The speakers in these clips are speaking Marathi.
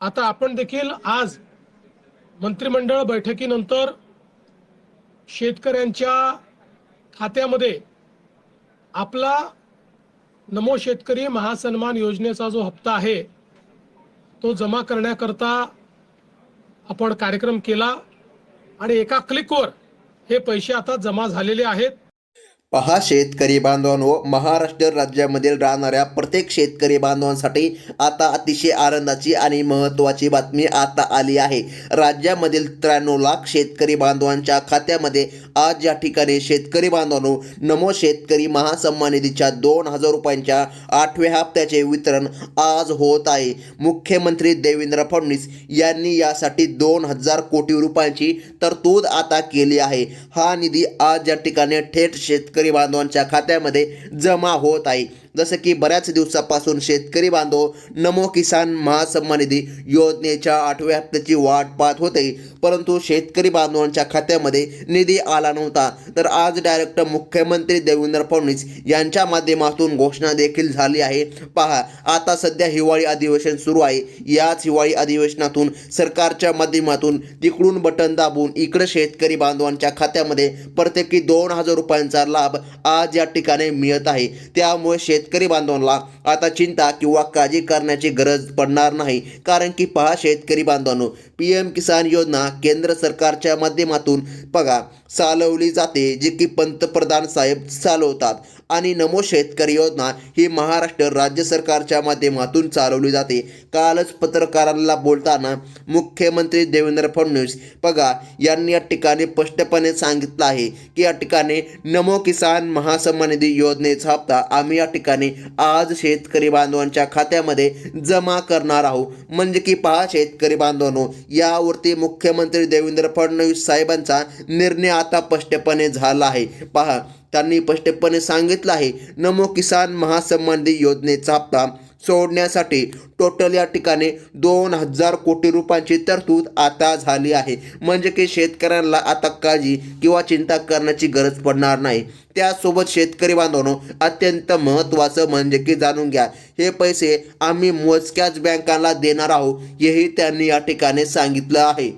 आता आपण देखील आज मंत्रिमंडळ बैठकीनंतर शेतकऱ्यांच्या खात्यामध्ये आपला नमो शेतकरी महासन्मान योजनेचा जो हप्ता आहे तो जमा करण्याकरता आपण कार्यक्रम केला आणि एका क्लिकवर हे पैसे आता जमा झालेले आहेत। पहा शेतकरी बांधवांनो, महाराष्ट्र राज्यामधील राहणाऱ्या प्रत्येक शेतकरी बांधवांसाठी आता अतिशय आनंदाची आणि महत्त्वाची बातमी आता आली आहे। राज्यामधील 93 लाख शेतकरी बांधवांच्या खात्यामध्ये आज या ठिकाणी शेतकरी बांधवांनो नमो शेतकरी महासन्मान निधीच्या 2000 रुपयांच्या 8व्या हप्त्याचे वितरण आज होत आहे। मुख्यमंत्री देवेंद्र फडणवीस यांनी यासाठी 2000 कोटी रुपयांची तरतूद आता केली आहे। हा निधी आज या ठिकाणी थेट शेतकरी बांधवांच्या खात्यामध्ये जमा होत आहे। जसं की बऱ्याच दिवसापासून शेतकरी बांधव नमो किसान महासन्मान निधी योजनेच्या 8व्या हप्त्याची वाट पाहत होते, परंतु शेतकरी बांधवांच्या खात्यामध्ये निधी आला नव्हता। तर आज डायरेक्ट मुख्यमंत्री देवेंद्र फडणवीस यांच्या माध्यमातून घोषणा देखील झाली आहे। पहा, आता सध्या हिवाळी अधिवेशन सुरू आहे। याच हिवाळी अधिवेशनातून सरकारच्या माध्यमातून तिकडून बटन दाबून इकडे शेतकरी बांधवांच्या खात्यामध्ये प्रत्येकी 2000 रुपयांचा लाभ आज या ठिकाणी मिळत आहे। त्यामुळे शेतकरी बांधवांना आता चिंता किंवा काळजी करण्याची गरज पडणार नाही, कारण की पहा शेतकरी बांधवांनो, PM किसान योजना केंद्र सरकारच्या माध्यमातून पगा चालवली जाते, जी की पंतप्रधान साहेब चालवतात, आणि नमो शेतकरी योजना ही महाराष्ट्र राज्य सरकारच्या माध्यमातून चालवली जाते। कालच पत्रकारांना बोलताना मुख्यमंत्री देवेंद्र फडणवीस पगा यांनी या ठिकाणी स्पष्टपणे सांगितलं आहे की या ठिकाणी नमो किसान महासन्मान निधी योजनेचा हप्ता आम्ही या ठिकाणी आज शेतकरी बांधवांच्या खात्यामध्ये जमा करणार आहोत। म्हणजे की पहा शेतकरी बांधवांनो, यावरती मुख्यमंत्री देवेंद्र फडणवीस साहेबांचा निर्णय आता स्पष्टपणे झाला आहे। पहा, त्यांनी स्पष्टपणे सांगितलं आहे नमो किसान महासन्मान निधी योजनेचा हप्ता सोडण्यासाठी टोटल या ठिकाणी 2000 कोटी रुपयांची तरतूद आता झाली आहे। म्हणजे की शेतकऱ्यांना आता काळजी किंवा चिंता करण्याची गरज पडणार नाही। त्यासोबत शेतकरी बांधवांनो, अत्यंत महत्त्वाचं म्हणजे की जाणून घ्या, हे पैसे आम्ही मोजक्याच बँकांना देणार आहोत, हेही त्यांनी या ठिकाणी सांगितलं आहे।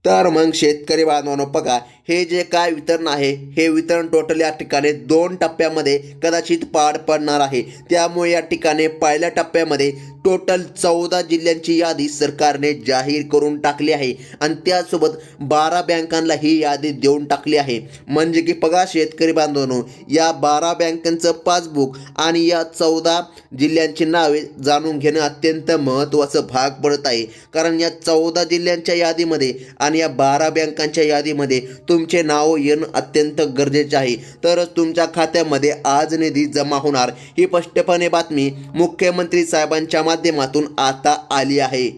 तर मग शेतकरी बांधवांनो बघा, हे जे काय वितरण आहे हे वितरण टोटल या ठिकाणी 2 टप्प्यामध्ये कदाचित पार पडणार आहे। त्यामुळे या ठिकाणी पहिल्या टप्प्यामध्ये टोटल 14 जिल्ह्यांची यादी सरकारने जाहीर करून टाकली आहे आणि त्यासोबत 12 बँकांना ही यादी देऊन टाकली आहे। म्हणजे की बघा शेतकरी बांधवांनो, या 12 बँकांचं पासबुक आणि या 14 जिल्ह्यांची नावे जाणून घेणं अत्यंत महत्त्वाचं भाग पडत आहे, कारण या 14 जिल्ह्यांच्या यादीमध्ये आणि या 12 बँकांच्या यादीमध्ये तुमचे नाव येणं अत्यंत गरजेचे आहे, तरच तुमच्या खात्यामध्ये आज निधी जमा होणार, ही स्पष्टपणे बातमी मुख्यमंत्री साहेबांच्या माध्यमातून आता आली आहे।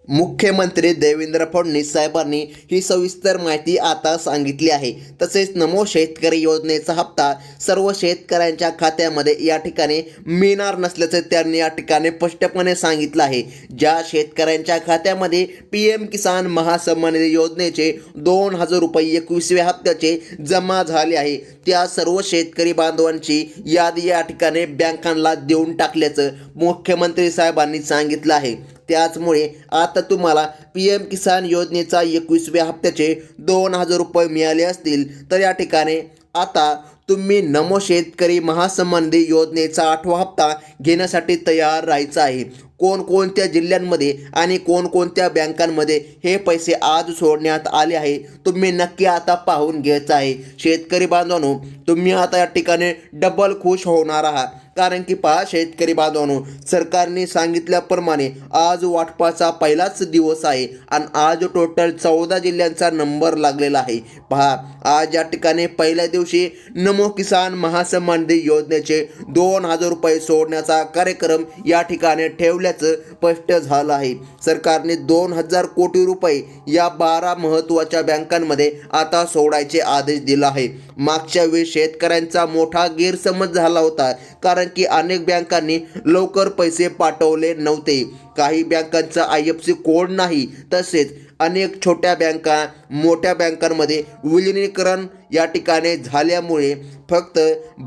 मुख्यमंत्री देवेंद्र फडणवीस साहेबांनी ही सविस्तर माहिती आता सांगितली आहे। तसेच नमो शेतकरी योजनेचा हप्ता सर्व शेतकऱ्यांच्या खात्यामध्ये या ठिकाणी मिळणार नसल्याचं त्यांनी या ठिकाणी स्पष्टपणे सांगितलं आहे। ज्या शेतकऱ्यांच्या खात्यामध्ये PM किसान महासन्मान निधी योजनेचे 2000 रुपये 21व्या हप्त्याचे जमा झाले आहे, त्या सर्व शेतकरी बांधवांची यादी या ठिकाणी बँकांना देऊन टाकल्याचं मुख्यमंत्री साहेबांनी सांगितलं आहे। त्याचमुळे आता तुम्हाला PM किसान योजनेचा 21व्या हप्त्याचे 2000 रुपये मिळाले असतील, तर या ठिकाणी आता तुम्ही नमो शेतकरी महासन्मान निधी योजनेचा 8वा हप्ता घेण्यासाठी तयार राहायचं आहे। कोणकोणत्या जिल्ह्यांमध्ये आणि कोणकोणत्या बँकांमध्ये हे पैसे आज सोडण्यात आले आहे तुम्ही नक्की आता पाहून घ्यायचं आहे। शेतकरी बांधवांनो, तुम्ही आता या ठिकाणी डबल खुश होणार आहात, कारण की पहा शेतकरी बांधवांनो, सरकारने सांगितल्याप्रमाणे आज वाटपाचा पहिलाच दिवस आहे आणि आज टोटल 14 जिल्ह्यांचा नंबर लागलेला आहे। पहा, आज या ठिकाणी पहिल्या दिवशी नमो किसान महासन्मान निधी योजनेचे 2000 रुपये सोडण्याचा कार्यक्रम या ठिकाणी ठेवल्याचं स्पष्ट झालं आहे। सरकारने 2000 कोटी रुपये या 12 महत्त्वाच्या बँकांमध्ये आता सोडायचे आदेश दिला आहे। मागच्या वेळी शेतकऱ्यांचा मोठा गैरसमज झाला होता, कारण की अनेक बँकांनी लवकर पैसे पाठवले नव्हते, काही बँकांचा IFSC कोड नाही, तसेच अनेक छोट्या बँका मोठ्या बँकांमध्ये विलिनीकरण या ठिकाणी झाल्यामुळे फक्त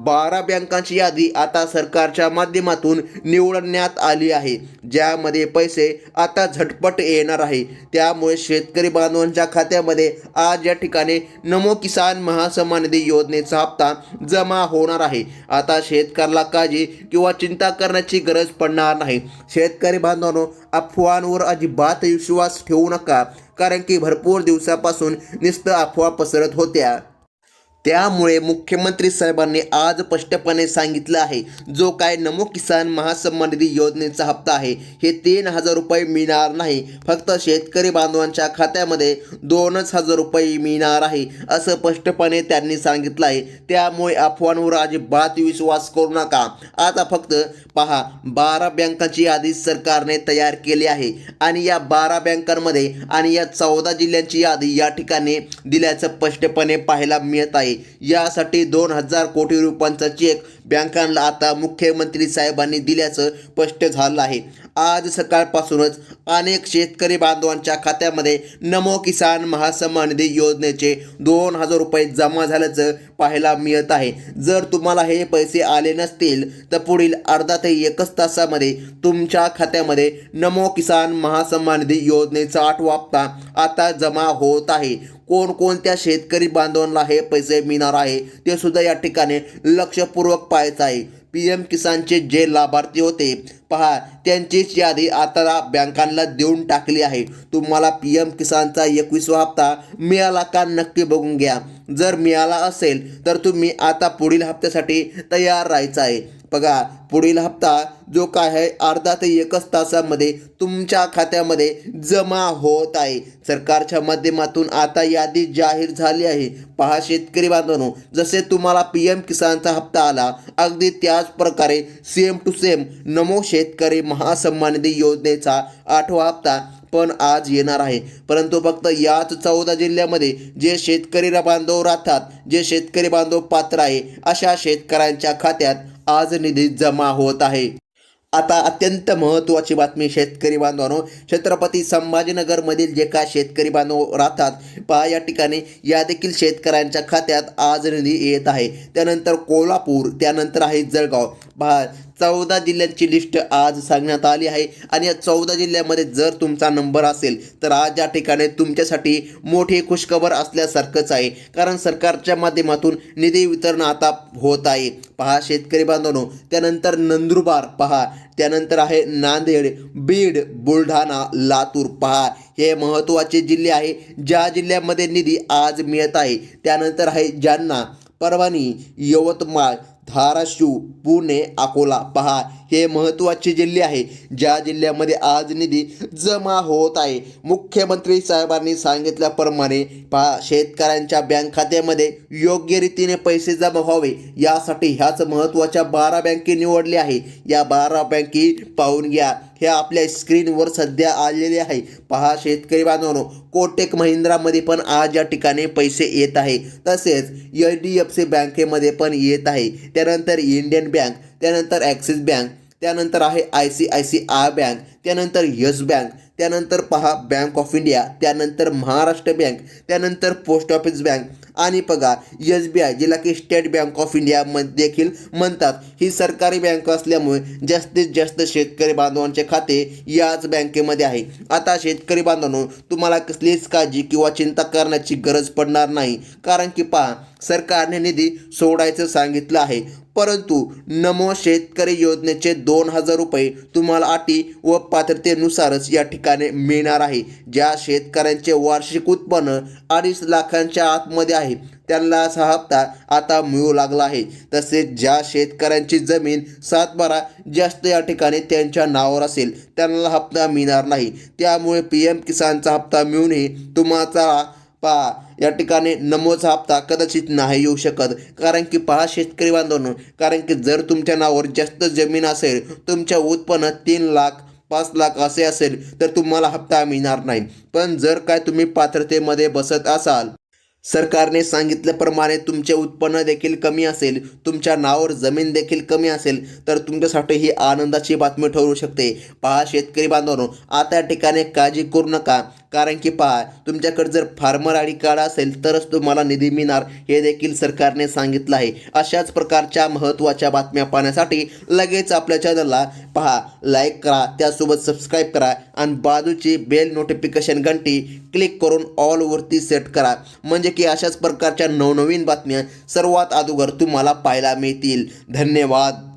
12 बँकांची यादी आता सरकारच्या माध्यमातून निवडण्यात आली आहे, ज्यामध्ये पैसे आता झटपट येणार आहे. त्यामुळे शेतकरी बांधवांच्या खात्यामध्ये आज या ठिकाणी नमो किसान महासन्मान निधी योजनेचा हप्ता जमा होणार आहे. आता शेतकऱ्याला काळजी किंवा चिंता करण्याची गरज पडणार नाही. शेतकरी बांधवांनो, अफवांवर अजिबात विश्वास ठेवू नका, कारण की भरपूर दिवसापासून नुसतं अफवा पसरत होत्या. त्यामुळे मुख्यमंत्री साहेबांनी आज स्पष्टपणे सांगितलं आहे, जो काय नमो किसान महासन्मान निधी योजनेचा हप्ता आहे, हे 3,000 रुपये मिळणार नाही, फक्त शेतकरी बांधवांच्या खात्यामध्ये 2,000 रुपये मिळणार आहे, असं स्पष्टपणे त्यांनी सांगितलं आहे. त्यामुळे अफवांवर अजिबात विश्वास करू नका. आता फक्त पहा, 12 बँकांची यादी सरकारने तयार केली आहे आणि या 12 बँकांमध्ये आणि या 14 जिल्ह्यांची यादी या ठिकाणी दिल्याचं स्पष्टपणे पाहायला मिळत आहे. यासाठी 2,000 कोटी रुपयांचा चेक बँकांना आता मुख्यमंत्री साहेबांनी दिल्याचं स्पष्ट झालं आहे. आज सकाळपासूनच अनेक शेतकरी बांधवांच्या खात्यामध्ये नमो किसान महासन्मान निधी योजनेचे 2,000 रुपये जमा झाल्याचं पाहायला मिळत आहे. जर तुम्हाला हे पैसे आले नसतील तर पुढील अर्धा ते 1 तासामध्ये तुमच्या खात्यामध्ये नमो किसान महासन्मान निधी योजनेचा 8वा हप्ता आता जमा होत आहे. कोणकोणत्या शेतकरी बांधवांना हे पैसे मिळणार आहे ते सुद्धा या ठिकाणी लक्षपूर्वक पाहायचं आहे. PM किसानचे जे लाभार्थी होते पहा, त्यांचीच यादी आता बँकांना देऊन टाकली आहे. तुम्हाला PM किसानचा 21वा हप्ता मिळाला का नक्की बघून घ्या. जर मिळाला असेल तर तुम्ही आता पुढील हप्त्यासाठी तयार राहायचं आहे. बघा, पुढील हप्ता जो काय आहे अर्धा ते 1 तासामध्ये तुमच्या खात्यामध्ये जमा होत आहे. सरकारच्या माध्यमातून आता यादी जाहीर झाली आहे. पहा शेतकरी बांधवांनो, जसे तुम्हाला PM किसानचा हप्ता आला, अगदी त्याच प्रकारे सेम टू सेम नमो शेतकरी महासन्मान निधी योजनेचा 8वा हप्ता पण आज येणार आहे. परंतु फक्त याच 14 जिल्ह्यामध्ये जे शेतकरी बांधव राहतात, जे शेतकरी बांधव पात्र आहे, अशा शेतकऱ्यांच्या खात्यात आज निधी जमा होत आहे. आता अत्यंत महत्त्वाची बातमी शेतकरी बांधवांनो, छत्रपती संभाजीनगरमधील जे काय शेतकरी बांधव राहतात पहा, या ठिकाणी या देखील शेतकऱ्यांच्या खात्यात आज निधी येत आहे. त्यानंतर कोल्हापूर, त्यानंतर आहे जळगाव. पहा, 14 जिल्ह्यांची लिस्ट आज सांगण्यात आली आहे आणि या 14 जिल्ह्यामध्ये जर तुमचा नंबर असेल तर आज या ठिकाणी तुमच्यासाठी मोठी खुशखबर असल्यासारखंच आहे, कारण सरकारच्या माध्यमातून निधी वितरण आता होत आहे. पहा शेतकरी बांधवांनो, त्यानंतर नंदुरबार पहा, त्यानंतर आहे नांदेड, बीड, बुलढाणा, लातूर. पहा हे महत्त्वाचे जिल्हे आहे, ज्या जिल्ह्यामध्ये निधी आज मिळत आहे. त्यानंतर आहे जालना, परभणी, यवतमाळ, धाराशिव, पुणे, अकोला. पहा हे महत्त्वाचे जिल्हे आहे, ज्या जिल्ह्यामध्ये आज निधी जमा होत आहे. मुख्यमंत्री साहेबांनी सांगितल्याप्रमाणे पहा, शेतकऱ्यांच्या बँक खात्यामध्ये योग्य रीतीने पैसे जमा व्हावे यासाठी ह्याच महत्त्वाच्या 12 बँके निवडल्या आहे. या 12 बँके पाहून घ्या, हे आपल्या स्क्रीनवर सध्या आलेले आहे. पहा शेतकरी बांधवांनो, कोटक महिंद्रामध्ये पण आज या ठिकाणी पैसे येत आहे, तसेच HDFC बँकेमध्ये पण येत आहे. त्यानंतर इंडियन बँक, त्यानंतर ॲक्सिस बँक, त्यानंतर आहे ICICI बँक, त्यानंतर येस बँक, त्यानंतर पहा बँक ऑफ इंडिया, त्यानंतर महाराष्ट्र बँक, त्यानंतर पोस्ट ऑफिस बँक आणि बघा SBI, जिला की स्टेट बँक ऑफ इंडिया देखील म्हणतात. ही सरकारी बँक असल्यामुळे जास्तीत जास्त शेतकरी बांधवांचे खाते याच बँकेमध्ये आहे. आता शेतकरी बांधवांनो, तुम्हाला कसलीच काळजी किंवा चिंता करण्याची गरज पडणार नाही, कारण की पहा सरकारने निधी सोडायचं सांगितलं आहे. परंतु नमो शेतकरी योजनेचे 2,000 रुपये तुम्हाला अटी व पात्रतेनुसारच या ठिकाणी मिळणार आहे. ज्या शेतकऱ्यांचे वार्षिक उत्पन्न 2.5 लाखांच्या आतमध्ये आहे त्यांना असा हप्ता आता मिळू लागला आहे. तसेच ज्या शेतकऱ्यांची जमीन 7-12 जास्त या ठिकाणी त्यांच्या नावावर असेल त्यांना हप्ता मिळणार नाही. त्यामुळे PM किसानचा हप्ता मिळूनही तुम्हाला पहा या ठिकाणी नमोचा हप्ता कदाचित नाही येऊ शकत. कारण की पहा शेतकरी बांधवांनो, कारण की जर तुमच्या नावावर जास्त जमीन असेल, तुमच्या उत्पन्न 3 लाख 5 लाख असे असेल तर तुम्हाला हप्ता मिळणार नाही. पण जर काय तुम्ही पात्रतेमध्ये बसत असाल, सरकारने सांगितल्याप्रमाणे तुमचे उत्पन्न देखील कमी असेल, तुमच्या नावावर जमीन देखील कमी असेल तर तुमच्यासाठी ही आनंदाची बातमी ठरू शकते. पहा शेतकरी बांधवांनो, आता या ठिकाणी काळजी करू नका, कारण की पहा, तुमच्याकडे जर फार्मर आय डी कार्ड असेल तरच तुम्हाला निधी मिळणार हे देखील सरकारने सांगितलं आहे. अशाच प्रकारच्या महत्त्वाच्या बातम्या पाहण्यासाठी लगेच आपल्या चॅनलला पहा लाईक करा, त्यासोबत सबस्क्राईब करा आणि बाजूची बेल नोटिफिकेशन घंटी क्लिक करून ऑलवरती सेट करा, म्हणजे की अशाच प्रकारच्या नवनवीन बातम्या सर्वात अगोदर तुम्हाला पाहायला मिळतील. धन्यवाद.